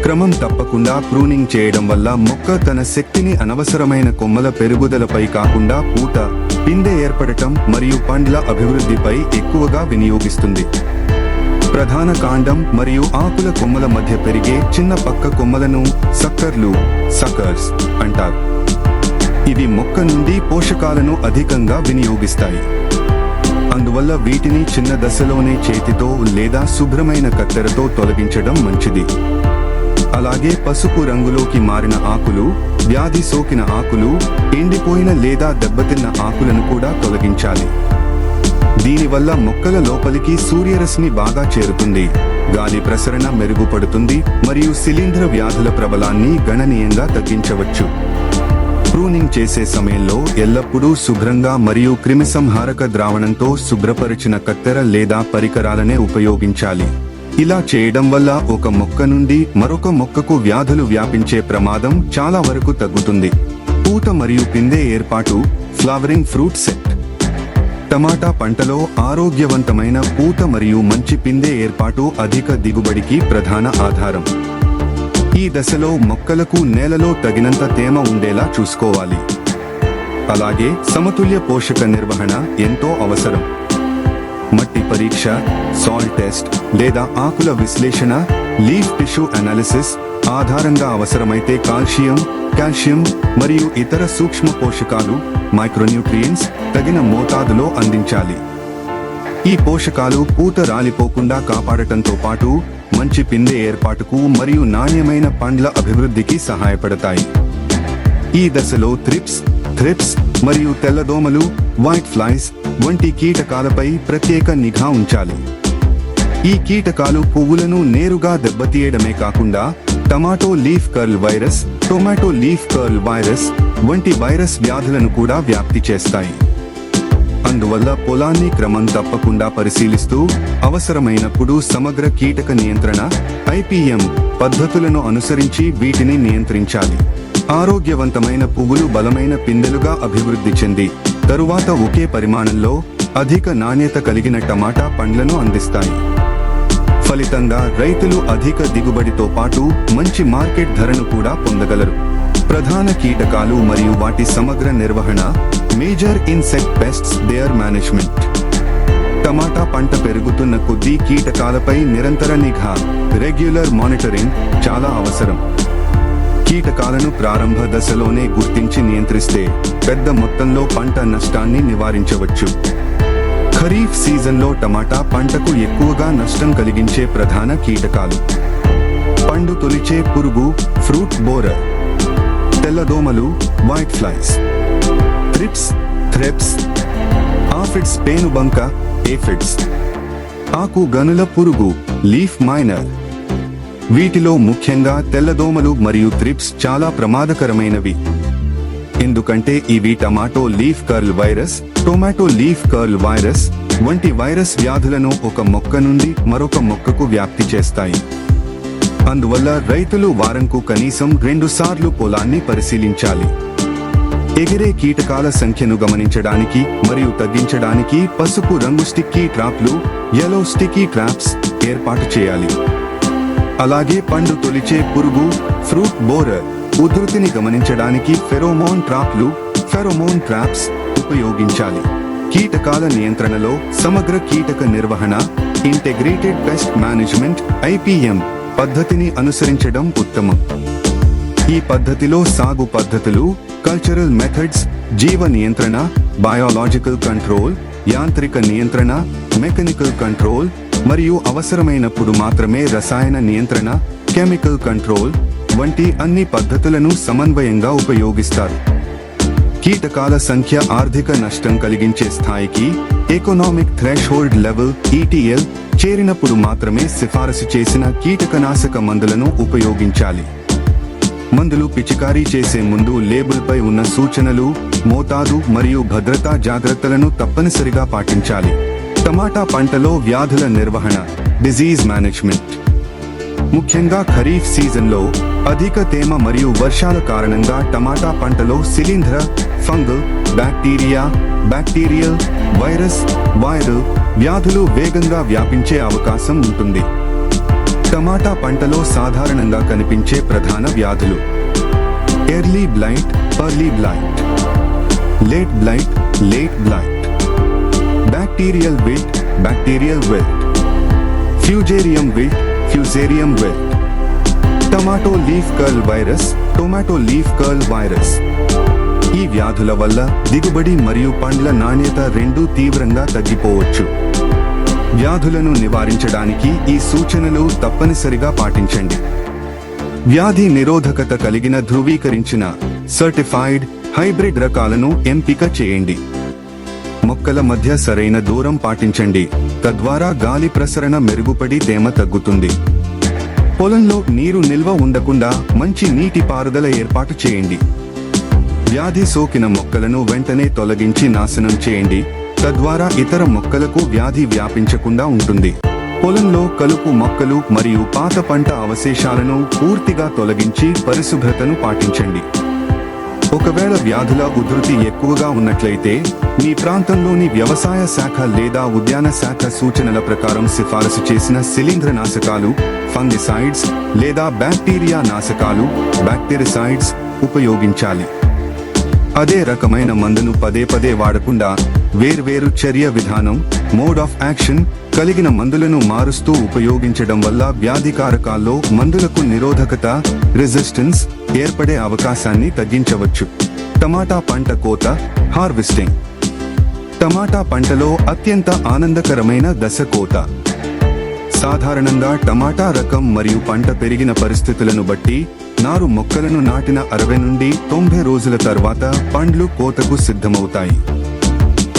క్రమం తప్పకుండా ప్రూనింగ్ చేయడం వల్ల మొక్క తన శక్తిని అనవసరమైన కొమ్మల పెరుగుదలపై కాకుండా పూత, పిందె ఏర్పడటం మరియు పండ్ల అభివృద్ధిపై ఎక్కువగా వినియోగిస్తుంది. ప్రధాన కాండం మరియు ఆకుల కొమ్మల మధ్య పెరిగే చిన్న పక్క కొమ్మలను సక్కర్స్ అంటారు. ఇవి మొక్క నుండి పోషకాలను అధికంగా వినియోగిస్తాయి. అందువల్ల వీటిని చిన్న దశలోనే చేతితో లేదా శుభ్రమైన కత్తెరతో తొలగించడం మంచిది. అలాగే పసుపు రంగులోకి మారిన ఆకులు, వ్యాధి సోకిన ఆకులు, ఎండిపోయిన లేదా దెబ్బతిన్న ఆకులను కూడా తొలగించాలి. దీనివల్ల మొక్కల లోపలికి సూర్యరశ్మి బాగా చేరుతుంది, గాలి ప్రసరణ మెరుగుపడుతుంది మరియు శిలీంధ్ర వ్యాధుల ప్రబలాన్ని గణనీయంగా తగ్గించవచ్చు. ప్రూనింగ్ చేసే సమయంలో ఎల్లప్పుడూ శుభ్రంగా మరియు క్రిమిసంహారక ద్రావణంతో శుభ్రపరిచిన కత్తెర లేదా పరికరాలనే ఉపయోగించాలి. ఇలా చేయడం వల్ల ఒక మొక్క నుండి మరొక మొక్కకు వ్యాధులు వ్యాపించే ప్రమాదం చాలా వరకు తగ్గుతుంది. పూత మరియు పిందె ఏర్పాటు, ఫ్లవరింగ్ ఫ్రూట్ సెట్. టమాటా పంటలో ఆరోగ్యవంతమైన పూత మరియు మంచి పిందె ఏర్పాటు అధిక దిగుబడికి ప్రధాన ఆధారం. ఈ దశలో మొక్కలకు నేలలో తగినంత తేమ ఉండేలా చూసుకోవాలి. అలాగే సమతుల్య పోషక నిర్వహణ ఎంతో అవసరం. మట్టి పరీక్ష, సాయిల్ టెస్ట్ లేదా ఆకుల విశ్లేషణ, లీఫ్ టిష్యూ అనాలిసిస్ ఆధారంగా అవసరమైతే కాల్షియం మరియు ఇతర సూక్ష్మ పోషకాలు మైక్రోన్యూట్రియంట్స్ తగిన మోతాదులో అందించాలి. ఈ పోషకాలు పూత రాలిపోకుండా కాపాడటంతో పాటు మంచి పిందె ఏర్పాటుకు మరియు నాణ్యమైన పండ్ల అభివృద్ధికి సహాయపడతాయి. ఈ దశలో థ్రిప్స్ మరియు తెల్లదోమలు, వైట్ ఫ్లైస్ వంటి కీటకాలపై ప్రత్యేక నిఘా ఉంచాలి. ఈ కీటకాలు పువ్వులను నేరుగా దెబ్బతీయడమే కాకుండా టొమాటో లీఫ్ కర్ల్ వైరస్ వంటి వైరస్ వ్యాధులను కూడా వ్యాప్తి చేస్తాయి. అందువల్ల పొలాన్ని క్రమం తప్పకుండా పరిశీలిస్తూ అవసరమైనప్పుడు సమగ్ర కీటక నియంత్రణ IPM పద్ధతులను అనుసరించి వీటిని నియంత్రించాలి. ఆరోగ్యవంతమైన పువ్వులు బలమైన పిందెలుగా అభివృద్ధి చెంది తరువాత ఒకే పరిమాణంలో అధిక నాణ్యత కలిగిన టమాటా పండ్లను అందిస్తాయి. ఫలితంగా రైతులు అధిక దిగుబడితో పాటు మంచి మార్కెట్ ధరను కూడా పొందగలరు. ప్రధాన కీటకాలు మరియు వాటి సమగ్ర నిర్వహణ, major insect pests their management. టమాటా పంట పెరుగుతున్న కొద్దీ కీటకాలపై నిరంతర నిఘా, రెగ్యులర్ మానిటరింగ్ చాలా అవసరం. కీటకాలను ప్రారంభ దశలోనే గుర్తించి నియంత్రిస్తే పెద్ద మొత్తంలో పంట నష్టాన్ని నివారించవచ్చు. ఖరీఫ్ సీజన్లో టమాటా పంటకు ఎక్కువగా నష్టం కలిగించే ప్రధాన కీటకాలు: పండు తొలిచే పురుగు, ఫ్రూట్ బోరర్; తెల్లదోమలు, వైట్ ఫ్లైస్; థ్రిప్స్; ఆఫిడ్స్, పేనుబంక, ఏఫిడ్స్; ఆకు గనుల పురుగు, లీఫ్ మైనర్. వీటిలో ముఖ్యంగా తెల్లదోమలు మరియు థ్రిప్స్ చాలా ప్రమాదకరమైనవి. ఎందుకంటే ఇవి టొమాటో లీఫ్ కర్ల్ వైరస్ వంటి వైరస్ వ్యాధులను ఒక మొక్క నుండి మరొక మొక్కకు వ్యాప్తి చేస్తాయి. అందువల్ల రైతులు వారంకు కనీసం 2 సార్లు పొలాన్ని పరిశీలించాలి. ఎగిరే కీటకాల సంఖ్యను గమనించడానికి మరియు తగ్గించడానికి పసుపు రంగు స్టిక్కీ ట్రాప్లు, యెల్లో స్టిక్కీ ట్రాప్స్ ఏర్పాటు చేయాలి. అలాగే పండు తొలిచే పురుగు, ఫ్రూట్ బోరర్ ఉధృతిని గమనించడానికి ఫెరోమోన్ ట్రాప్స్ ఉపయోగించాలి. కీటకాల నియంత్రణలో సమగ్ర కీటక నిర్వహణ, ఇంటిగ్రేటెడ్ పెస్ట్ మేనేజ్మెంట్ IPM పద్ధతిని అనుసరించడం ఉత్తమం. ఈ పద్ధతిలో సాగు పద్ధతులు, కల్చరల్ మెథడ్స్, జీవ నియంత్రణ, బయోలాజికల్ కంట్రోల్, యాంత్రిక నియంత్రణ, మెకానికల్ కంట్రోల్ మరియు అవసరమైనప్పుడు మాత్రమే రసాయన నియంత్రణ, కెమికల్ కంట్రోల్ వంటి అన్ని పద్ధతులను సమన్వయంగా ఉపయోగిస్తారు. కీటకాల సంఖ్య ఆర్థిక నష్టం కలిగించే స్థాయికి, ఎకనామిక్ థ్రెషోల్డ్ లెవెల్ ETL చేరినప్పుడు మాత్రమే సిఫారసు చేసిన కీటకనాశక మందులను ఉపయోగించాలి. మందులు పిచికారీ చేసే ముందు లేబుల్పై ఉన్న సూచనలు, మోతాదు మరియు భద్రతా జాగ్రత్తలను తప్పనిసరిగా పాటించాలి. టమాటా పంటలో వ్యాధుల నిర్వహణ, డిజీజ్ మేనేజ్మెంట్. ముఖ్యంగా ఖరీఫ్ సీజన్లో అధిక తేమ మరియు వర్షాల కారణంగా టమాటా పంటలో శిలీంధ్ర, ఫంగల్, బ్యాక్టీరియల్, వైరల్ వ్యాధులు వేగంగా వ్యాపించే అవకాశం ఉంటుంది. టమాటా పంటలో సాధారణంగా కనిపించే ప్రధాన వ్యాధులు: early blight, late blight, bacterial wilt, Fusarium wilt, tomato leaf curl virus. ఈ వ్యాధుల వల్ల దిగుబడి మరియు పండ్ల నాణ్యత రెండూ తీవ్రంగా తగ్గిపోవచ్చు. వ్యాధులను నివారించడానికి ఈ సూచనలు తప్పనిసరిగా పాటించండి. వ్యాధి నిరోధకత కలిగిన ధృవీకరించిన సర్టిఫైడ్ హైబ్రిడ్ రకాలను ఎంపిక చేయండి. మొక్కల మధ్య సరైన దూరం పాటించండి, తద్వారా గాలి ప్రసరణ మెరుగుపడి తేమ తగ్గుతుంది. పొలంలో నీరు నిల్వ ఉండకుండా మంచి నీటి పారుదల ఏర్పాటు చేయండి. వ్యాధి సోకిన మొక్కలను వెంటనే తొలగించి నాశనం చేయండి, తద్వారా ఇతర మొక్కలకు వ్యాధి వ్యాపించకుండా ఉంటుంది. పొలంలో కలుపు మొక్కలు మరియు పాత పంట అవశేషాలను పూర్తిగా తొలగించి పరిశుభ్రతను పాటించండి. ఒకవేళ వ్యాధుల ఉధృతి ఎక్కువగా ఉన్నట్లయితే మీ ప్రాంతంలోని వ్యవసాయ శాఖ లేదా ఉద్యాన శాఖ సూచనల ప్రకారం సిఫారసు చేసిన శిలీంధ్రనాశకాలు, ఫంగిసైడ్స్ లేదా బ్యాక్టీరియా నాశకాలు, బ్యాక్టీరిసైడ్స్ ఉపయోగించాలి. అదే రకమైన మందును పదే వాడకుండా వేర్వేరు చర్య విధానం మోడ్ ఆఫ్ యాక్షన్ కలిగిన మందులను మారుస్తూ ఉపయోగించడం వల్ల వ్యాధికారకాల్లో మందులకు నిరోధకత రెసిస్టెన్స్ ఏర్పడే అవకాశాన్ని తగ్గించవచ్చు. టమాటా పంట కోత హార్వెస్టింగ్. టమాటా పంటలో అత్యంత ఆనందకరమైన దశ కోత. సాధారణంగా టమాటా రకం మరియు పంట పెరిగిన పరిస్థితులను బట్టి నారు మొక్కలను నాటిన 60 నుండి 90 రోజుల తర్వాత పండ్లు కోతకు సిద్ధమవుతాయి.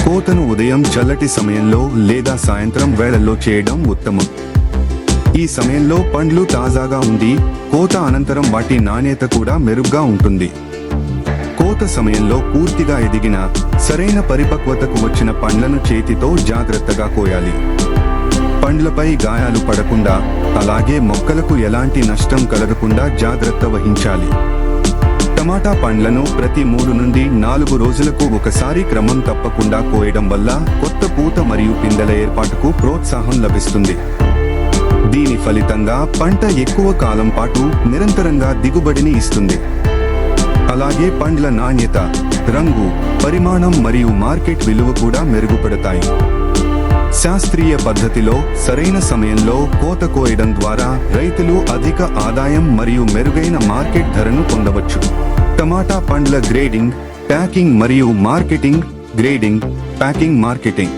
కోతను ఉదయం చల్లటి సమయంలో లేదా సాయంత్రం వేళల్లో చేయడం ఉత్తమం. ఈ సమయంలో పండ్లు తాజాగా ఉండి కోత అనంతరం వాటి నాణ్యత కూడా మెరుగ్గా ఉంటుంది. కోత సమయంలో పూర్తిగా ఎదిగిన సరైన పరిపక్వతకు వచ్చిన పండ్లను చేతితో జాగ్రత్తగా కోయాలి. పండ్లపై గాయాలు పడకుండా అలాగే మొక్కలకు ఎలాంటి నష్టం కలగకుండా జాగ్రత్త వహించాలి. టమాటా పండ్లను ప్రతి 3 నుండి 4 రోజులకు ఒకసారి క్రమం తప్పకుండా కోయడం వల్ల కొత్త పూత మరియు పిందెల ఏర్పాటుకు ప్రోత్సాహం లభిస్తుంది. దీని ఫలితంగా పంట ఎక్కువ కాలం పాటు నిరంతరంగా దిగుబడిని ఇస్తుంది. అలాగే పండ్ల నాణ్యత, రంగు, పరిమాణం మరియు మార్కెట్ విలువ కూడా మెరుగుపడతాయి. శాస్త్రీయ పద్ధతిలో సరైన సమయంలో కోత కోయడం ద్వారా రైతులు అధిక ఆదాయం మరియు మెరుగైన మార్కెట్ ధరను పొందవచ్చు. టమాటా పండ్ల గ్రేడింగ్, ప్యాకింగ్ మరియు మార్కెటింగ్. Grading, packing, marketing.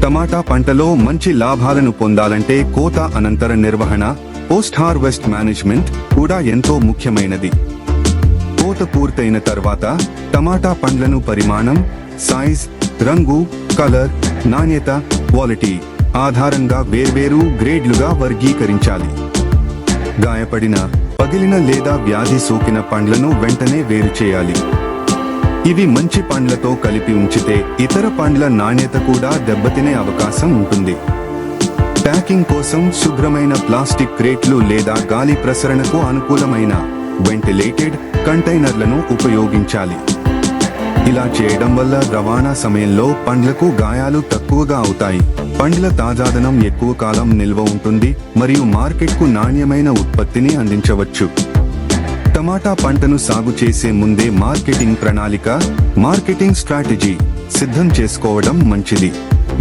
టమాటా పంటలో మంచి లాభాలను పొందాలంటే కోత అనంతర నిర్వహణ పోస్ట్ హార్వెస్ట్ మేనేజ్మెంట్ కూడా ఎంతో ముఖ్యమైనది. కోత పూర్తయిన తర్వాత టమాటా పండ్లను పరిమాణం, సైజ్, రంగు, కలర్, నాణ్యత, క్వాలిటీ ఆధారంగా వేర్వేరు గ్రేడ్లుగా వర్గీకరించాలి. గాయపడిన, పగిలిన లేదా వ్యాధి సోకిన పండ్లను వెంటనే వేరు చేయాలి. ఇవి మంచి పండ్లతో కలిపి ఉంచితే ఇతర పండ్ల నాణ్యత కూడా దెబ్బతినే అవకాశం ఉంటుంది. ప్యాకింగ్ కోసం శుభ్రమైన ప్లాస్టిక్ క్రేట్లు లేదా గాలి ప్రసరణకు అనుకూలమైన వెంటిలేటెడ్ కంటైనర్లను ఉపయోగించాలి. ఇలా చేయడం వల్ల రవాణా సమయంలో పండ్లకు గాయాలు తక్కువగా అవుతాయి, పండ్ల తాజాదనం ఎక్కువ కాలం నిల్వ ఉంటుంది మరియు మార్కెట్కు నాణ్యమైన ఉత్పత్తిని అందించవచ్చు. టమాటా పంటను సాగు చేసే ముందే మార్కెటింగ్ ప్రణాళిక, మార్కెటింగ్ స్ట్రాటజీ సిద్ధం చేసుకోవడం మంచిది.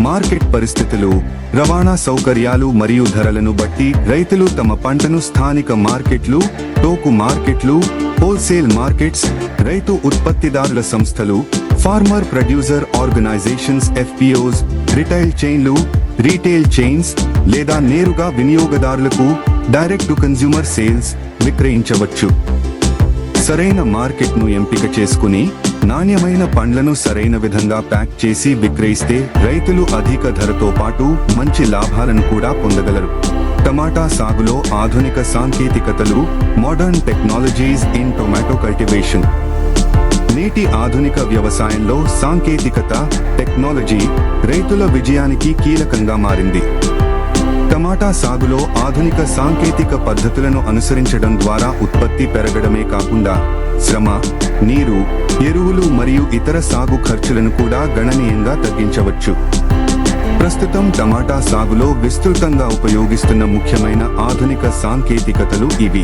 మార్కెట్ పరిస్థితులు, రవాణా సౌకర్యాలు మరియు ధరలను బట్టి రైతులు తమ పంటను స్థానిక మార్కెట్లు, టోకు మార్కెట్లు, హోల్సేల్ మార్కెట్స్, రైతు ఉత్పత్తిదారుల సంస్థలు, farmer producer organisations FPOs, retail చైన్లు, రీటైల్ చైన్స్ లేదా నేరుగా వినియోగదారులకు డైరెక్ట్ టు కన్స్యూమర్ సేల్స్ విక్రయించవచ్చు. సరైన మార్కెట్ను ఎంపిక చేసుకుని నాణ్యమైన పండ్లను సరైన విధంగా ప్యాక్ చేసి విక్రయిస్తే రైతులు అధిక ధరతో పాటు మంచి లాభాలను కూడా పొందగలరు. టమాటా సాగులో ఆధునిక సాంకేతికతలు, modern technologies in tomato cultivation. నేటి ఆధునిక వ్యవసాయంలో సాంకేతికత, టెక్నాలజీ రైతుల విజయానికి కీలకంగా మారింది. టమాటా సాగులో ఆధునిక సాంకేతిక పద్ధతులను అనుసరించడం ద్వారా ఉత్పత్తి పెరగడమే కాకుండా శ్రమ, నీరు, ఎరువులు మరియు ఇతర సాగు ఖర్చులను కూడా గణనీయంగా తగ్గించవచ్చు. ప్రస్తుతం టమాటా సాగులో విస్తృతంగా ఉపయోగిస్తున్న ముఖ్యమైన ఆధునిక సాంకేతికతలు ఇవి: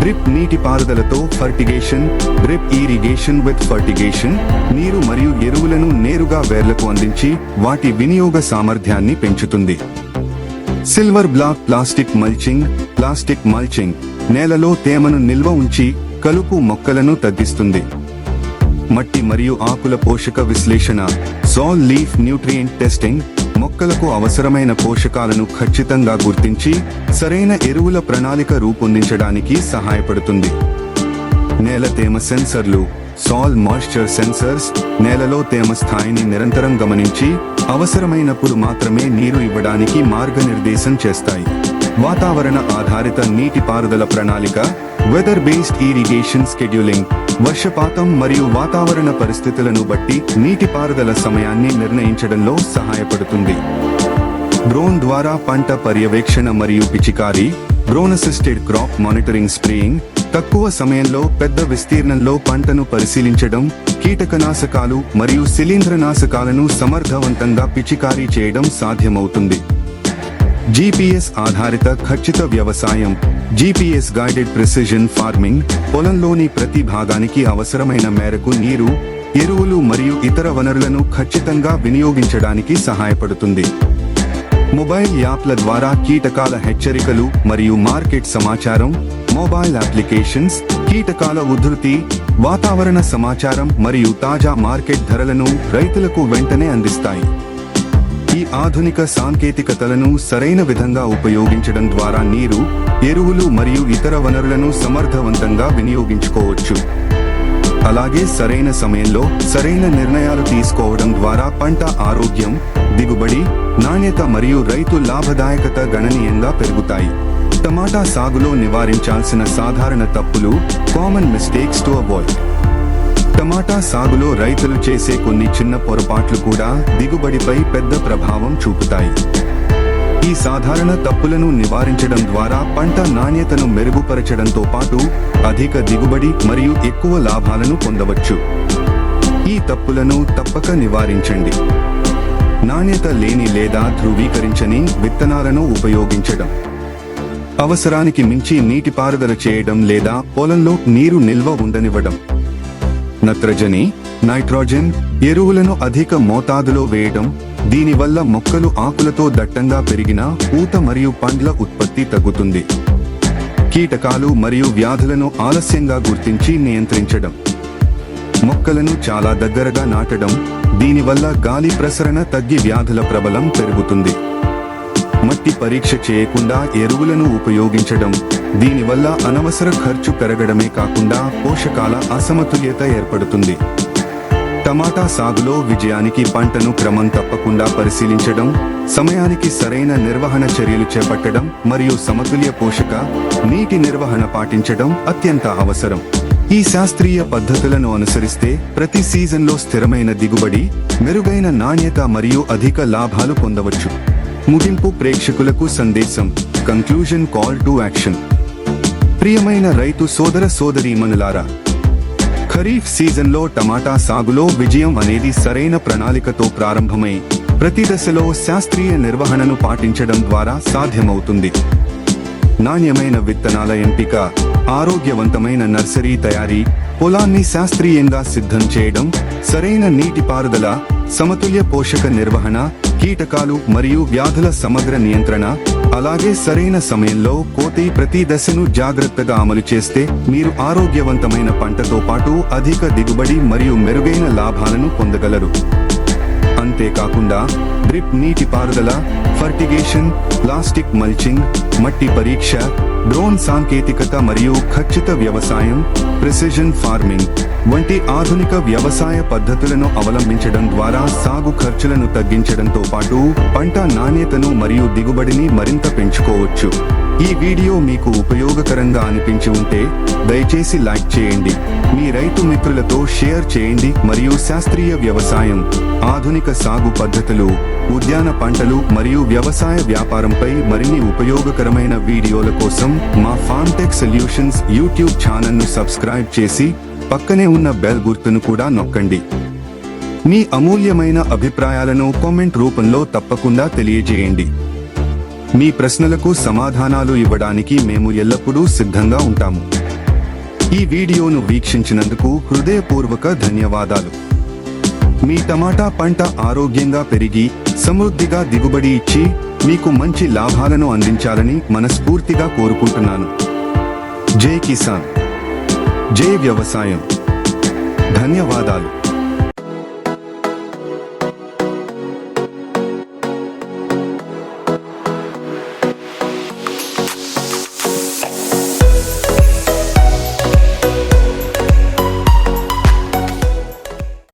డ్రిప్ నీటిపారుదలతో fertigation, drip irrigation with fertigation, నీరు మరియు ఎరువులను నేరుగా వేర్లకు అందించి వాటి వినియోగ సామర్థ్యాన్ని పెంచుతుంది. Silver black plastic mulching. Plastic mulching నేలలో తేమను నిల్వ ఉంచి కలుపు మొక్కలను తగ్గిస్తుంది. మట్టి మరియు ఆకుల పోషక విశ్లేషణ, సాల్ లీఫ్ న్యూట్రియంట్ టెస్టింగ్ మొక్కలకు అవసరమైన పోషకాలను ఖచ్చితంగా గుర్తించి సరైన ఎరువుల ప్రణాళిక రూపొందించడానికి సహాయపడుతుంది. నేల తేమ సెన్సర్లు, సాల్ మాయిశ్చర్ సెన్సర్స్ నేలలో తేమ స్థాయిని నిరంతరం గమనించి అవసరమైనప్పుడు మాత్రమే నీరు ఇవ్వడానికి మార్గనిర్దేశం చేస్తాయి. వాతావరణ ఆధారిత నీటిపారుదల ప్రణాళిక, వెదర్ బేస్డ్ ఇరిగేషన్ షెడ్యూలింగ్, వర్షపాతం మరియు వాతావరణ పరిస్థితులను బట్టి నీటిపారుదల సమయాన్ని నిర్ణయించడంలో సహాయపడుతుంది. డ్రోన్ ద్వారా పంట పర్యవేక్షణ మరియు పిచికారీ, drone assisted crop monitoring spraying తక్కువ సమయంలో పెద్ద విస్తీర్ణంలో పంటను పరిశీలించడం, కీటకనాశకాలు మరియు శిలీంద్రనాశకాలను సమర్థవంతంగా పిచికారీ చేయడం సాధ్యమవుతుంది. GPS ఆధారిత ఖచ్చిత వ్యవసాయం, GPS గైడెడ్ ప్రిసిజన్ ఫార్మింగ్ పొలంలోని ప్రతి భాగానికి అవసరమైన మేరకు నీరు, ఎరువులు మరియు ఇతర వనరులను ఖచ్చితంగా వినియోగించడానికి సహాయపడుతుంది. మొబైల్ యాప్ల ద్వారా కీటకాల హెచ్చరికలు మరియు మార్కెట్ సమాచారం, మొబైల్ అప్లికేషన్స్, కీటకాల ఉధృతి, వాతావరణ సమాచారం మరియు తాజా మార్కెట్ ధరలను రైతులకు వెంటనే అందిస్తాయి. ఈ ఆధునిక సాంకేతికతలను సరైన విధంగా ఉపయోగించడం ద్వారా నీరు, ఎరువులు మరియు ఇతర వనరులను సమర్థవంతంగా వినియోగించుకోవచ్చు. అలాగే సరైన సమయంలో సరైన నిర్ణయాలు తీసుకోవడం ద్వారా పంట ఆరోగ్యం, దిగుబడి, నాణ్యత మరియు రైతు లాభదాయకత గణనీయంగా పెరుగుతాయి. టమాటా సాగులో నివారించాల్సిన సాధారణ తప్పులు, కామన్ మిస్టేక్స్ టు అవాయిడ్. టమాటా సాగులో రైతులు చేసే కొన్ని చిన్న పొరపాట్లు కూడా దిగుబడిపై పెద్ద ప్రభావం చూపుతాయి. ఈ సాధారణ తప్పులను నివారించడం ద్వారా పంట నాణ్యతను మెరుగుపరచడంతో పాటు అధిక దిగుబడి మరియు ఎక్కువ లాభాలను పొందవచ్చు. ఈ తప్పులను తప్పక నివారించండి. నాణ్యత లేని లేదా ధృవీకరించని విత్తనాలను ఉపయోగించడం, అవసరానికి మించి నీటిపారుదల చేయడం లేదా పొలంలో నీరు నిల్వ ఉండనివ్వడం, నత్రజని, నైట్రోజన్ ఎరువులను అధిక మోతాదులో వేయడం. దీనివల్ల మొక్కలు ఆకులతో దట్టంగా పెరిగిన పూత మరియు పండ్ల ఉత్పత్తి తగ్గుతుంది. కీటకాలు మరియు వ్యాధులను ఆలస్యంగా గుర్తించి నియంత్రించడం, మొక్కలను చాలా దగ్గరగా నాటడం. దీనివల్ల గాలి ప్రసరణ తగ్గి వ్యాధుల ప్రబలం పెరుగుతుంది. మట్టి పరీక్ష చేయకుండా ఎరువులను ఉపయోగించడం. దీనివల్ల అనవసర ఖర్చు పెరగడమే కాకుండా పోషకాల అసమతుల్యత ఏర్పడుతుంది. టమాటా సాగులో విజయానికి పంటను క్రమం తప్పకుండా పరిశీలించడం, సమయానికి సరైన నిర్వహణ చర్యలు చేపట్టడం మరియు సమతుల్య పోషక, నీటి నిర్వహణ పాటించడం అత్యంత అవసరం. ఈ శాస్త్రీయ పద్ధతులను అనుసరిస్తే ప్రతి సీజన్లో స్థిరమైన దిగుబడి, మెరుగైన నాణ్యత మరియు అధిక లాభాలు పొందవచ్చు. ముగింపు ప్రేక్షకులకు సందేశం. Conclusion, call to action. ప్రియమైన రైతు సోదర సోదరీమణులారా, ఖరీఫ్ సీజన్లో టమాటా సాగులో విజయం అనేది సరైన ప్రణాళికతో ప్రారంభమై ప్రతి దశలో శాస్త్రీయ నిర్వహణను పాటించడం ద్వారా సాధ్యమవుతుంది. నాణ్యమైన విత్తనాల ఎంపిక, ఆరోగ్యవంతమైన నర్సరీ తయారీ, పొలాన్ని శాస్త్రీయంగా సిద్ధం చేయడం, సరైన నీటిపారుదల, సమతుల్య పోషక నిర్వహణ, కీటకాలు మరియు వ్యాధుల సమగ్ర నియంత్రణ, అలాగే సరైన సమయంలో కోతి ప్రతి దశను జాగ్రత్తగా అమలు చేస్తే మీరు ఆరోగ్యవంతమైన పంటతో పాటు అధిక దిగుబడి మరియు మెరుగైన లాభాలను పొందగలరు. అంతేకాకుండా డ్రిప్ నీటిపారుదల, ఫర్టిగేషన్, ప్లాస్టిక్ మల్చింగ్, మట్టి పరీక్ష, డ్రోన్ సాంకేతికత మరియు ఖచ్చిత వ్యవసాయం, ప్రిసిజన్ ఫార్మింగ్ వంటి ఆధునిక వ్యవసాయ పద్ధతులను అవలంబించడం ద్వారా సాగు ఖర్చులను తగ్గించడంతో పాటు పంట నాణ్యతను మరియు దిగుబడిని మరింత పెంచుకోవచ్చు. ఈ వీడియో మీకు ఉపయోగకరంగా అనిపించి ఉంటే దయచేసి లైక్ చేయండి, మీ రైతు మిత్రులతో షేర్ చేయండి మరియు శాస్త్రీయ వ్యవసాయం, ఆధునిక సాగు పద్ధతులు, ఉద్యాన పంటలు మరియు వ్యవసాయ వ్యాపారంపై మరిన్ని ఉపయోగకరమైన వీడియోల కోసం మా ఫార్మ్టెక్ సొల్యూషన్స్ యూట్యూబ్ ఛానల్ను సబ్స్క్రైబ్ చేసి పక్కనే ఉన్న బెల్ గుర్తును కూడా నొక్కండి. మీ అమూల్యమైన అభిప్రాయాలను కామెంట్ రూపంలో తప్పకుండా తెలియజేయండి. మీ ప్రశ్నలకు సమాధానాలు ఇవ్వడానికి మేము ఎల్లప్పుడూ సిద్ధంగా ఉంటాము. ఈ వీడియోను వీక్షించినందుకు హృదయపూర్వక ధన్యవాదాలు. మీ టమాటా పంట ఆరోగ్యంగా పెరిగి సమృద్ధిగా దిగుబడి ఇచ్చి మీకు మంచి లాభాలను అందించాలని మనస్ఫూర్తిగా కోరుకుంటున్నాను. జై కిసాన్, జై వ్యవసాయం. ధన్యవాదాలు.